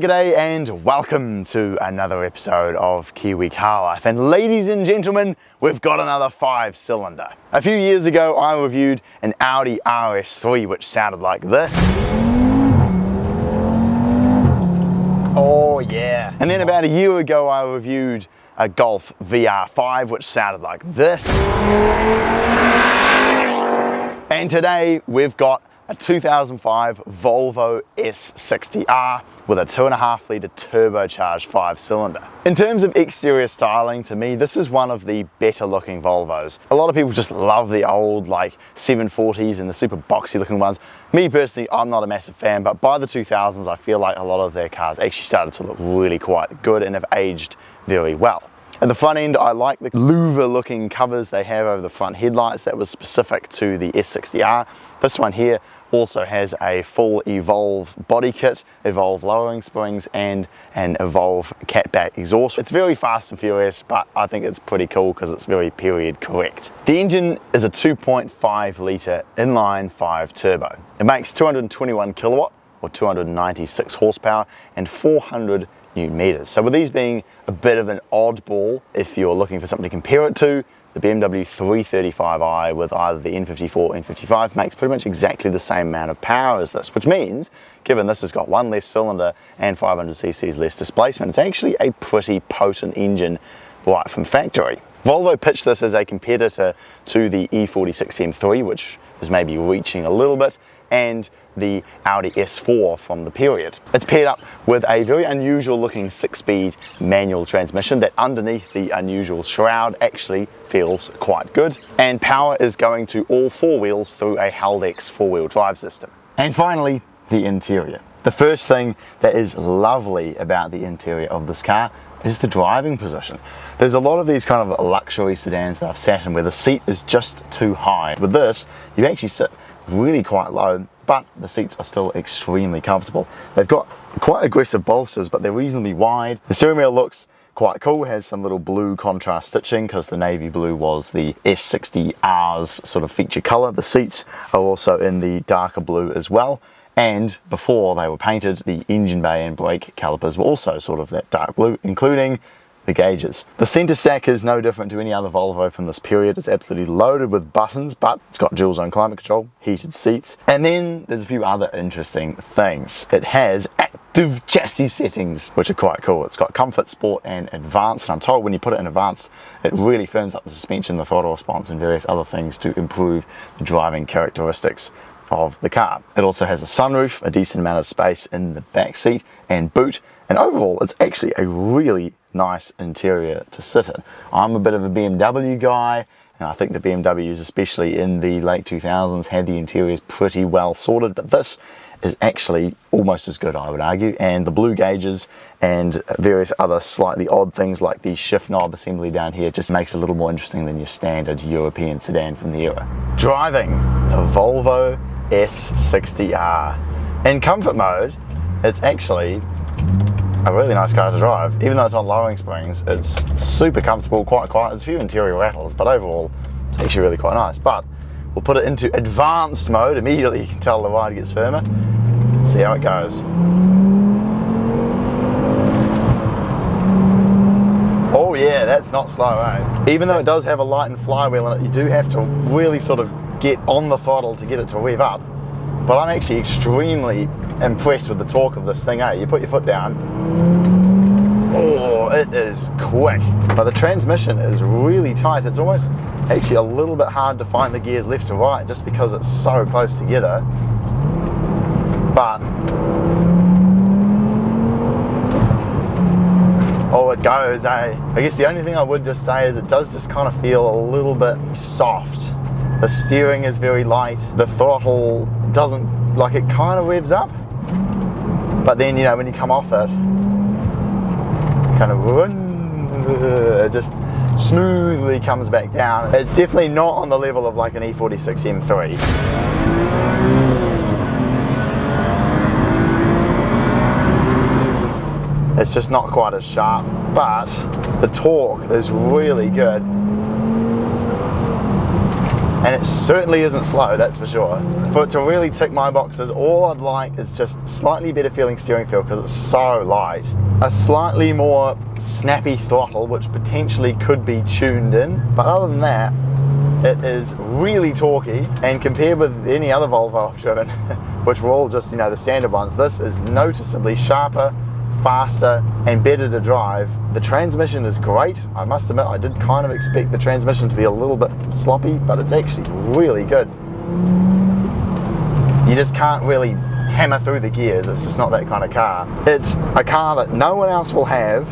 G'day and welcome to another episode of Kiwi Car Life. And ladies and gentlemen, we've got another 5-cylinder. A few years ago I reviewed an Audi RS3 which sounded like this. Oh yeah. And then about a year ago I reviewed a Golf VR5 which sounded like this. And today we've got a 2005 Volvo S60R with a 2.5 litre turbocharged 5-cylinder. In terms of exterior styling, to me this is one of the better looking Volvos. A lot of people just love the old like 740s and the super boxy looking ones. Me personally, I'm not a massive fan, but by the 2000s I feel like a lot of their cars actually started to look really quite good and have aged very well. At the front end, I like the louver looking covers they have over the front headlights. That was specific to the S60R. This one here also has a full Evolve body kit, Evolve lowering springs and an Evolve catback exhaust. It's very fast and furious, but I think it's pretty cool because it's very period correct. The engine is a 2.5 litre inline 5 turbo. It makes 221 kilowatt or 296 horsepower and 400 Newton meters. So with these being a bit of an oddball, if you're looking for something to compare it to, the BMW 335i with either the N54 or N55 makes pretty much exactly the same amount of power as this, which means, given this has got one less cylinder and 500 cc's less displacement, it's actually a pretty potent engine right from factory. Volvo pitched this as a competitor to the E46 M3, which is maybe reaching a little bit, and the Audi S4 from the period. It's paired up with a very unusual looking 6-speed manual transmission that underneath the unusual shroud actually feels quite good, and power is going to all four wheels through a Haldex four-wheel drive system. And finally, the interior. The first thing that is lovely about the interior of this car is the driving position. There's a lot of these kind of luxury sedans that I've sat in where the seat is just too high. With this, you actually sit really quite low, but the seats are still extremely comfortable. They've got quite aggressive bolsters, but they're reasonably wide. The steering wheel looks quite cool, has some little blue contrast stitching because the navy blue was the S60R's sort of feature color. The seats are also in the darker blue as well, and before they were painted, the engine bay and brake calipers were also sort of that dark blue, including the gauges. The center stack is no different to any other Volvo from this period. It's absolutely loaded with buttons, but it's got dual zone climate control, heated seats, and then there's a few other interesting things. It has active chassis settings, which are quite cool. It's got comfort, sport, and advanced, and I'm told when you put it in advanced, it really firms up the suspension, the throttle response, and various other things to improve the driving characteristics of the car. It also has a sunroof, a decent amount of space in the back seat and boot, and overall it's actually a really nice interior to sit in. I'm a bit of a BMW guy, and I think the BMWs, especially in the late 2000s, had the interiors pretty well sorted, but this is actually almost as good, I would argue, and the blue gauges and various other slightly odd things like the shift knob assembly down here just makes it a little more interesting than your standard European sedan from the era. Driving the Volvo S60R. In comfort mode, it's actually a really nice car to drive. Even though it's on lowering springs, it's super comfortable, quite quiet. There's a few interior rattles, but overall it's actually really quite nice. But we'll put it into advanced mode. Immediately you can tell the ride gets firmer. Let's see how it goes. Oh yeah, that's not slow, eh? Even though it does have a Lighten flywheel in it, you do have to really sort of get on the throttle to get it to rev up. But I'm actually extremely impressed with the torque of this thing, eh? You put your foot down, oh, it is quick. But the transmission is really tight. It's almost actually a little bit hard to find the gears left to right just because it's so close together. But, oh, it goes, eh? I guess the only thing I would just say is it does just kind of feel a little bit soft. The steering is very light. The throttle doesn't, like, it kind of revs up, but then, you know, when you come off it, kind of, it just smoothly comes back down. It's definitely not on the level of like an E46 M3. It's just not quite as sharp, but the torque is really good. And it certainly isn't slow, that's for sure. For it to really tick my boxes, all I'd like is just slightly better feeling steering feel because it's so light. A slightly more snappy throttle, which potentially could be tuned in. But other than that, it is really torquey, and compared with any other Volvo I've driven, which were all just, you know, the standard ones, this is noticeably sharper, faster, and better to drive. The transmission is great. I must admit, I did kind of expect the transmission to be a little bit sloppy, but it's actually really good. You just can't really hammer through the gears. It's just not that kind of car. It's a car that no one else will have.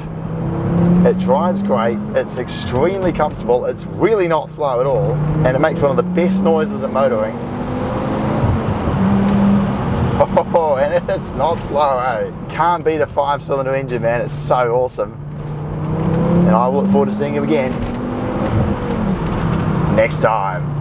It drives great, it's extremely comfortable, it's really not slow at all, and it makes one of the best noises at motoring. Oh, and it's not slow, eh? Can't beat a 5-cylinder engine, man. It's so awesome. And I look forward to seeing you again next time.